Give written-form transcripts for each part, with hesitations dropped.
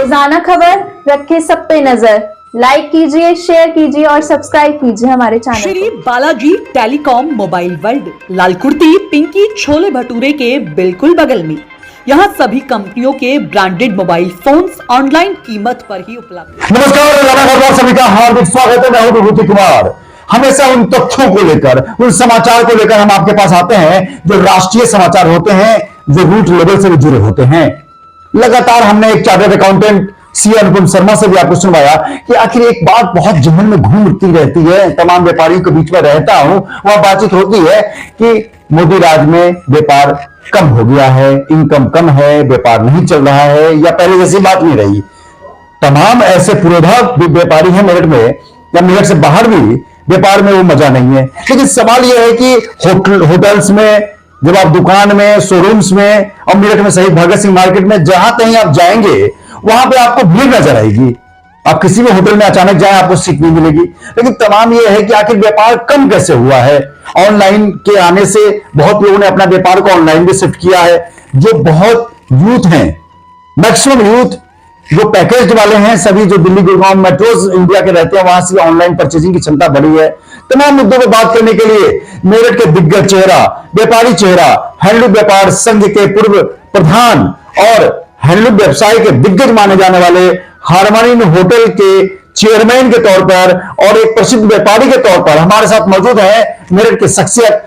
रोजाना खबर रखे सब पे नजर। लाइक कीजिए, शेयर कीजिए और सब्सक्राइब कीजिए हमारे चैनल श्री को। Balaji telecom mobile world, Lalkurti Pinki chole bhature के बिल्कुल बगल में। यहाँ सभी कंपनियों के ब्रांडेड मोबाइल फोन्स ऑनलाइन कीमत पर ही उपलब्ध। नमस्कार, रोजाना खबर सभी का हार्दिक स्वागत है। मैं हूं विभूति कुमार। हमेशा उन तथ्यों को लेकर, उन समाचार को लेकर हम आपके पास आते हैं जो राष्ट्रीय समाचार होते हैं, जो रूट लेवल से जुड़े होते हैं। लगातार हमने एक चार्टर्ड अकाउंटेंट सी अनुपम शर्मा से भी आपको सुनवाया कि आखिर एक बात बहुत जहन में घूमती रहती है, तमाम व्यापारियों के बीच में रहता हूं, वह बातचीत होती है कि मोदी राज में व्यापार कम हो गया है, इनकम कम है, व्यापार नहीं चल रहा है या पहले जैसी बात नहीं रही। तमाम ऐसे पुरोधा व्यापारी हैं मेरठ में या मेरठ से बाहर भी, व्यापार में वो मजा नहीं है। लेकिन सवाल यह है कि होटल्स में, जब आप दुकान में, शोरूम्स में और मेरठ में सही भगत सिंह मार्केट में जहां कहीं आप जाएंगे वहां पे आपको भीड़ नजर आएगी। आप किसी भी होटल में अचानक जाएं आपको सीट नहीं मिलेगी। लेकिन तमाम यह है कि आखिर व्यापार कम कैसे हुआ है। ऑनलाइन के आने से बहुत लोगों ने अपना व्यापार को ऑनलाइन भी शिफ्ट किया है। जो बहुत यूथ हैं, मैक्सिमम यूथ जो पैकेज वाले हैं, सभी जो दिल्ली गुड़गांव मेट्रोज इंडिया के रहते हैं, वहां से ऑनलाइन परचेजिंग की क्षमता बढ़ी है। तमाम मुद्दों पर बात करने के लिए मेरठ के दिग्गज चेहरा, व्यापारी चेहरा, हैंडलूम व्यापार संघ के पूर्व प्रधान और हैंडलूम व्यवसाय के दिग्गज माने जाने वाले हार्मनी होटल के चेयरमैन के तौर पर और एक प्रसिद्ध व्यापारी के तौर पर हमारे साथ मौजूद है मेरठ के शख्सियत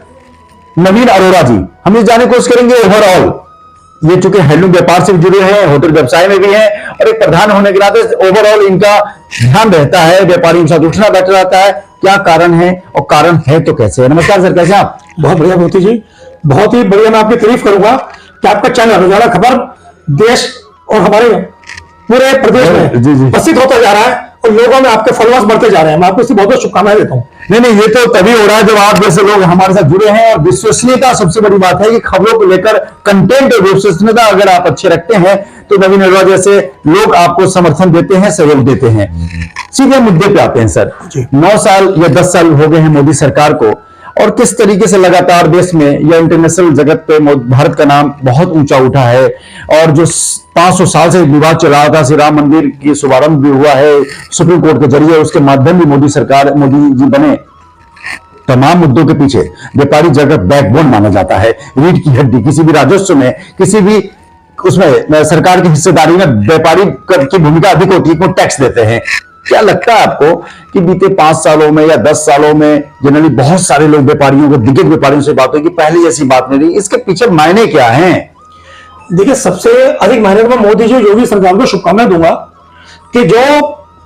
नवीन अरोड़ा जी। हम ये जानने की कोशिश करेंगे ओवरऑल, ये चूंकि हैंडलूम व्यापार से भी जुड़े हैं, होटल व्यवसाय में भी हैं और एक प्रधान होने के नाते ओवरऑल इनका ध्यान रहता है, व्यापारियों के साथ उठना बैठना रहता है। क्या कारण है और कारण है तो कैसे है? नमस्कार सर, कैसे आप? बहुत बढ़िया मोती जी, बहुत ही बढ़िया। मैं आपकी तारीफ करूंगा कि आपका चैनल रोजाना खबर देश और हमारे पूरे प्रदेश में प्रसिद्ध होता जा रहा है और लोगों में आपके फॉलोअर्स बढ़ते जा रहे हैं। मैं आपको इसकी बहुत बहुत शुभकामनाएं देता हूँ। नहीं, ये तो तभी हो रहा है जब आप जैसे लोग हमारे साथ जुड़े हैं। और विश्वसनीयता सबसे बड़ी बात है कि खबरों को लेकर कंटेंट और विश्वसनीयता अगर आप अच्छे रखते हैं तो नवीन अरोड़ा जैसे लोग आपको समर्थन देते हैं, सहयोग देते हैं। सीधे मुद्दे पे आते हैं सर। 9 साल या 10 साल हो गए हैं मोदी सरकार को, और किस तरीके से लगातार देश में या इंटरनेशनल जगत पे भारत का नाम बहुत ऊंचा उठा है। और जो 500 साल से विवाद चल रहा था, श्री राम मंदिर की शुभारंभ भी हुआ है सुप्रीम कोर्ट के जरिए, उसके माध्यम भी मोदी जी बने। तमाम मुद्दों के पीछे व्यापारी जगत बैकबोन माना जाता है, रीढ़ की हड्डी। किसी भी राजस्व में, किसी भी उसमें सरकार की हिस्सेदारी में व्यापारी की भूमिका अधिक होती है, वो टैक्स देते हैं। क्या लगता है आपको कि बीते 5 सालों में या 10 सालों में जनरली बहुत सारे लोग व्यापारियों को, दिग्गज व्यापारियों से बात हुई कि पहले जैसी बात नहीं रही, इसके पीछे मायने क्या हैं? देखिए, सबसे अधिक मायने में मोदी जी, योगी सरकार को शुभकामनाएं दूंगा कि जो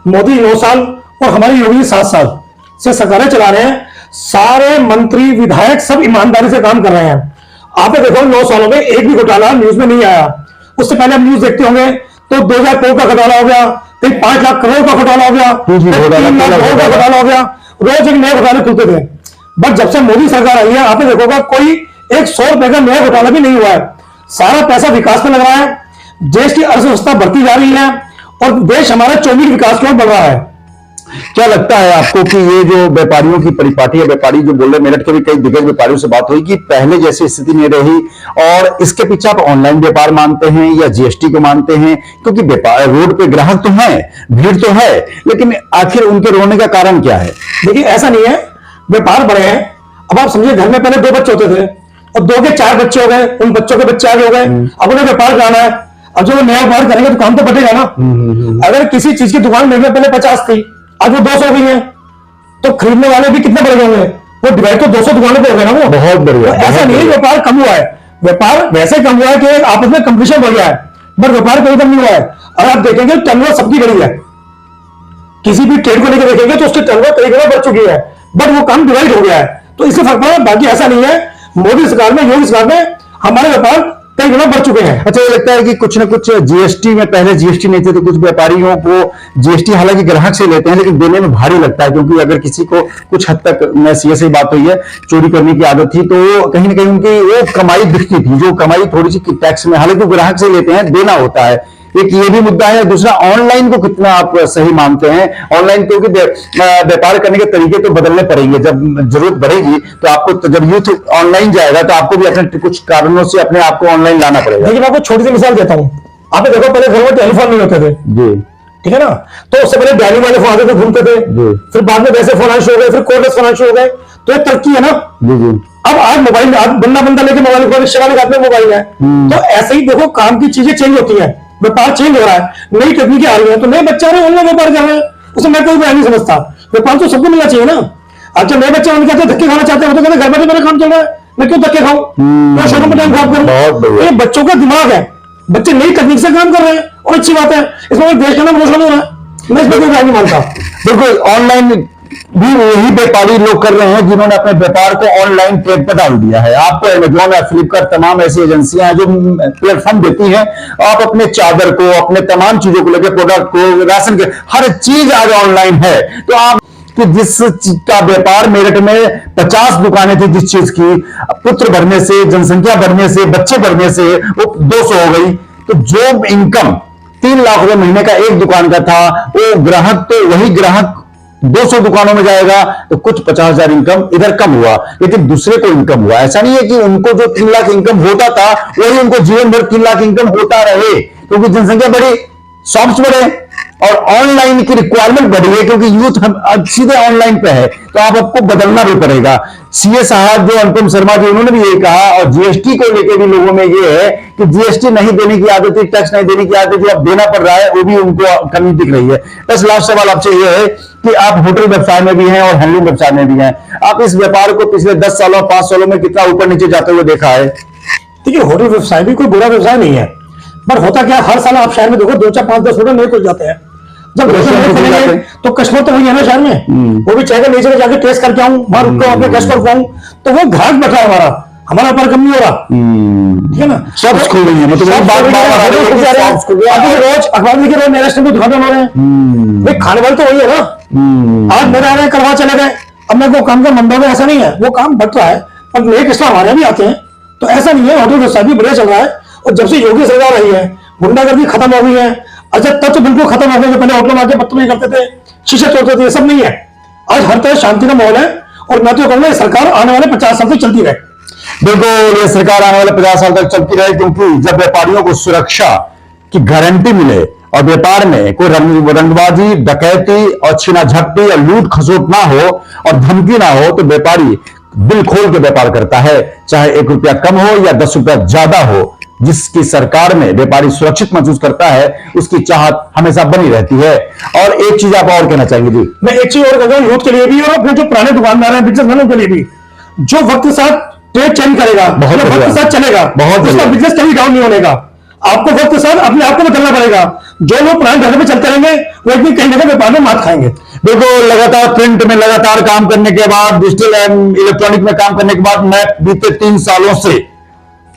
मोदी 9 साल और हमारी योगी 7 साल से सरकारें चला रहे हैं, सारे मंत्री विधायक सब ईमानदारी से काम कर रहे हैं। आपने देखो 9 सालों में एक भी घोटाला न्यूज में नहीं आया। उससे पहले आप न्यूज देखते होंगे तो 2000 करोड़ का घोटाला हो गया, कहीं 5 लाख करोड़ का घोटाला हो गया, 3 लाख करोड़ का घोटाला हो गया। रोज एक नए घोटाले खुलते थे। बट जब से मोदी सरकार आई है, आपने देखोगा कोई एक 100 रुपए का नया घोटाला भी नहीं हुआ है। सारा पैसा विकास में लग रहा है, देश की अर्थव्यवस्था बढ़ती जा रही है और देश हमारा चौमुखी विकास की ओर बढ़ रहा है। क्या लगता है आपको कि ये जो व्यापारियों की परिपाटी है, व्यापारी जो बोल रहे, मेरठ के भी कई दिग्गज व्यापारियों से बात हुई कि पहले जैसी स्थिति नहीं रही, और इसके पीछे आप ऑनलाइन व्यापार मानते हैं या जीएसटी को मानते हैं? क्योंकि व्यापार रोड पे ग्राहक तो है, भीड़ तो है, लेकिन आखिर उनके रोने का कारण क्या है? देखिए, ऐसा नहीं है, व्यापार बढ़े हैं। अब आप समझिए, घर में पहले 2 बच्चे होते थे और 2 के 4 बच्चे हो गए, उन बच्चों के बच्चे आगे हो गए। अब उन्हें व्यापार कराना है, अब जो नया व्यापार करेंगे तो काम तो बढ़ेगा ना। अगर किसी चीज की दुकान मेरे पहले 50 थी, आज वो 200 हो गई है, तो खरीदने वाले भी कितने बढ़ गए होंगे? वो डिवाइड तो 200 दुकानों पे हो गए ना। वो बहुत बढ़िया। तो ऐसा नहीं है व्यापार कम हुआ है, व्यापार वैसे कम हुआ है कि आपस में कंपटीशन बढ़ गया है, बट व्यापार कोई कम नहीं हुआ है। और आप देखेंगे टर्नओवर सबकी बढ़ी है। किसी भी ट्रेड को लेकर देखेंगे तो उसकी टर्नओवर कई गुना बढ़ चुकी है, बट वो काम डिवाइड हो गया है, तो इससे फर्क पड़ा। बाकी ऐसा नहीं है, मोदी सरकार में, योगी सरकार में हमारे व्यापार कई गुना बढ़ चुके हैं। अच्छा, ये लगता है कि कुछ ना कुछ जीएसटी में, पहले जीएसटी नहीं थे तो कुछ व्यापारियों को जीएसटी हालांकि ग्राहक से लेते हैं लेकिन देने में भारी लगता है, क्योंकि अगर किसी को कुछ हद तक, मैं सीएस से बात हुई है, चोरी करने की आदत थी तो कहीं ना कहीं उनकी वो कमाई दिखती थी, जो कमाई थोड़ी सी टैक्स में, हालांकि ग्राहक से लेते हैं, देना होता है। एक ये भी मुद्दा है। दूसरा, ऑनलाइन को कितना आप सही मानते हैं? ऑनलाइन, क्योंकि व्यापार करने के तरीके तो बदलने पड़ेंगे, जब जरूरत बढ़ेगी तो आपको, तो जब यूथ ऑनलाइन जाएगा तो आपको भी अपने कुछ कारणों से अपने आप को ऑनलाइन लाना पड़ेगा। देखिए, मैं आपको छोटी सी मिसाल देता हूं। आपने देखो पहले घर में टेलीफोन नहीं होते थे, जी ठीक है ना, तो उससे पहले डायलिंग वाले फोन आते थे, घूमते थे, फिर बाद में वैसे फोन आने शुरू हो गए, फिर कोडलेस फोन आने शुरू हो गए, तो ये तरक्की है ना। जी जी। अब आज मोबाइल, आज बंदा लेके मोबाइल, रिक्शा वाले के हाथ में मोबाइल है, तो ऐसे ही देखो काम की चीजें चेंज होती है, व्यापार चेंज हो रहा है, नई तकनीकें आ रही है, तो नए बच्चे आ रहे हैं, ऑनलाइन व्यापार कर रहे हैं, उसमें मैं कोई बुराई नहीं समझता। व्यापार तो सबको मिलना चाहिए ना। आज जब नए बच्चे उनके कहते धक्के खाना चाहते हैं, वो तो कहते घर बैठे मेरा काम चल रहा है, मैं क्यों धक्के खाऊं, मैं शोरूम में टाइम खराब करूं। ये बच्चों का दिमाग है, बच्चे नई तकनीक से काम कर रहे हैं और अच्छी बात है, इसमें देश का नाम रोशन हो रहा है, मैं इसमें कोई नहीं मानता। बिल्कुल, ऑनलाइन भी वही व्यापारी लोग कर रहे हैं जिन्होंने अपने व्यापार को ऑनलाइन ट्रेड पर डाल दिया है। आपको अमेजॉन या फ्लिपकार्ट, तमाम ऐसी एजेंसियां हैं जो प्लेटफॉर्म देती हैं, आप अपने चादर को, अपने तमाम चीजों को लेकर, प्रोडक्ट को, राशन के, हर चीज आज ऑनलाइन है। तो आप कि जिस चीज का व्यापार मेरठ में 50 दुकानें थी, जिस चीज की, पुत्र बढ़ने से, जनसंख्या बढ़ने से, बच्चे बढ़ने से वो 200 हो गई, तो जो इनकम 3 लाख रुपए महीने का एक दुकान का था, वो ग्राहक, तो वही ग्राहक 200 दुकानों में जाएगा तो कुछ 50,000 इनकम इधर कम हुआ, लेकिन दूसरे को इनकम हुआ। ऐसा नहीं है कि उनको जो 3 लाख इनकम होता था वही उनको जीवन भर 3 लाख इनकम होता रहे, क्योंकि जनसंख्या बढ़ी, शॉप्स बढ़े और ऑनलाइन की रिक्वायरमेंट बढ़ी है, क्योंकि यूथ हम सीधे ऑनलाइन पे है, तो आपको बदलना भी पड़ेगा। सीए साहब जो अनुपम शर्मा जी, उन्होंने भी यही कहा, और जीएसटी को लेकर भी लोगों में ये है कि जीएसटी नहीं देने की आदत है, टैक्स नहीं देने की आदत है, जो अब देना पड़ रहा है वो भी उनको कमी दिख रही है। बस लास्ट सवाल आपसे ये है कि आप होटल व्यवसाय में भी हैं और हैंडलूम व्यवसाय में भी हैं, आप इस व्यापार को पिछले 10 सालों 5 सालों में कितना ऊपर नीचे जाते हुए देखा है? देखिए, होटल व्यवसाय भी कोई बुरा व्यवसाय नहीं है, पर होता क्या, हर साल आप शहर में देखो 2 4 5 10 होटल नए खुल जाते हैं। जब तो कस्टमर तो वही है ना शहर में, वो भी चाहेगा नीचे में जाके टेस्ट करके आऊं, वहां रुक अपने गेस्ट को खुआऊं, तो वो ग्राहक बैठा है हमारा व्यापार कम नहीं हो रहा, ठीक है ना। सब खुल रही है, मतलब रोज अखबार लिखे रहे, मेरे स्टैंड उद्घाटन हो रहे हैं, भाई खाने वाले तो वही है ना। आज मेरे आ रहे हैं, करवा चले गए, अब मैं वो काम का मंडा में, ऐसा नहीं है, वो काम बढ़ रहा है, पर नए कस्टमर हमारे भी आते हैं, तो ऐसा नहीं है। होटल व्यवसाय भी बढ़िया चल रहा है, और जब से योगी सरकार रही है, गुंडागर्दी खत्म हो गई है, अच्छा तब तो बिल्कुल खत्म हो गया, जो पहले होटल में आके बदतमीजी करते थे, शीशे तोड़ते थे, ये सब नहीं है। आज हर तरह शांति का माहौल है, और मैं तो कहूंगा सरकार आने वाले 50 साल तक चलती रहे। बिल्कुल, ये सरकार आने वाले 50 साल तक चलती रहे, क्योंकि जब व्यापारियों को सुरक्षा की गारंटी मिले और व्यापार में कोई रंगबाजी, डकैती और छीना झपटी या लूट खसोट ना हो और धमकी ना हो, तो व्यापारी दिल खोल के व्यापार करता है, चाहे 1 रुपया कम हो या 10 रुपया ज्यादा हो। जिसकी सरकार में व्यापारी सुरक्षित महसूस करता है, उसकी चाहत हमेशा बनी रहती है। और एक चीज आप और कहना चाहेंगे जी? मैं एक चीज और कहता हूँ, यूथ के लिए भी और अपने जो पुराने दुकानदार हैं, बिजनेसमैनों के लिए भी, जो वक्त के साथ ट्रेड चेंज करेगा, बहुत वक्त के साथ चलेगा, बहुत उसका बिजनेस कभी डाउन नहीं होने का। आपको वक्त के साथ अपने आप को बदलना पड़ेगा। जो लोग पुराने ढंग पे चलते रहेंगे, वो एक दिन कहीं ना कहीं व्यापार में मात खाएंगे। बिल्कुल, लगातार प्रिंट में लगातार काम करने के बाद, डिजिटल एंड इलेक्ट्रॉनिक में काम करने के बाद, मैं बीते 3 सालों से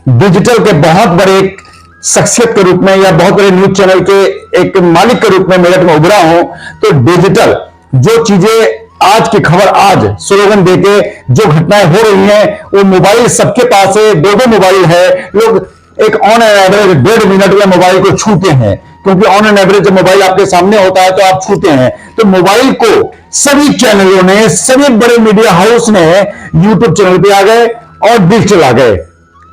डिजिटल के बहुत बड़े शख्सियत के रूप में या बहुत बड़े न्यूज चैनल के एक मालिक के रूप में मेरठ में उभरा हूं। तो डिजिटल जो चीजें आज की खबर, आज स्लोगन देके जो घटनाएं हो रही हैं, वो मोबाइल सबके पास है, 2 मोबाइल है, लोग एक ऑन एन एवरेज 1.5 मिनट में मोबाइल को छूते हैं, क्योंकि ऑन एन एवरेज जब मोबाइल आपके सामने होता है तो आप छूते हैं। तो मोबाइल को सभी चैनलों ने, सभी बड़े मीडिया हाउस ने यूट्यूब चैनल पे आ गए और डिजिटल आ गए,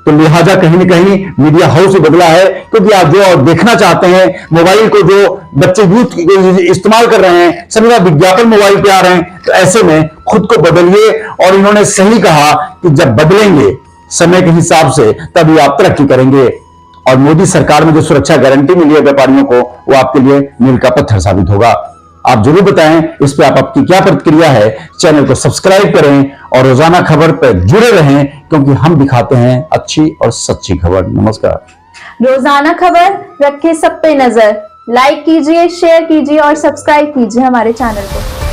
तो लिहाजा कहीं ना कहीं मीडिया हाउस ही बदला है, क्योंकि आप जो देखना चाहते हैं, मोबाइल को जो बच्चे यूथ इस्तेमाल कर रहे हैं, सभी का विज्ञापन मोबाइल पे आ रहे हैं, तो ऐसे में खुद को बदलिए। और इन्होंने सही कहा कि जब बदलेंगे समय के हिसाब से, तभी आप तरक्की करेंगे। और मोदी सरकार में जो सुरक्षा गारंटी मिली है व्यापारियों को, वो आपके लिए मील का पत्थर साबित होगा। आप जरूर बताएं इस पे आपकी क्या प्रतिक्रिया है। चैनल को सब्सक्राइब करें और रोजाना खबर पर जुड़े रहें, क्योंकि हम दिखाते हैं अच्छी और सच्ची खबर। नमस्कार। रोजाना खबर रखे सब पे नजर, लाइक कीजिए, शेयर कीजिए और सब्सक्राइब कीजिए हमारे चैनल को।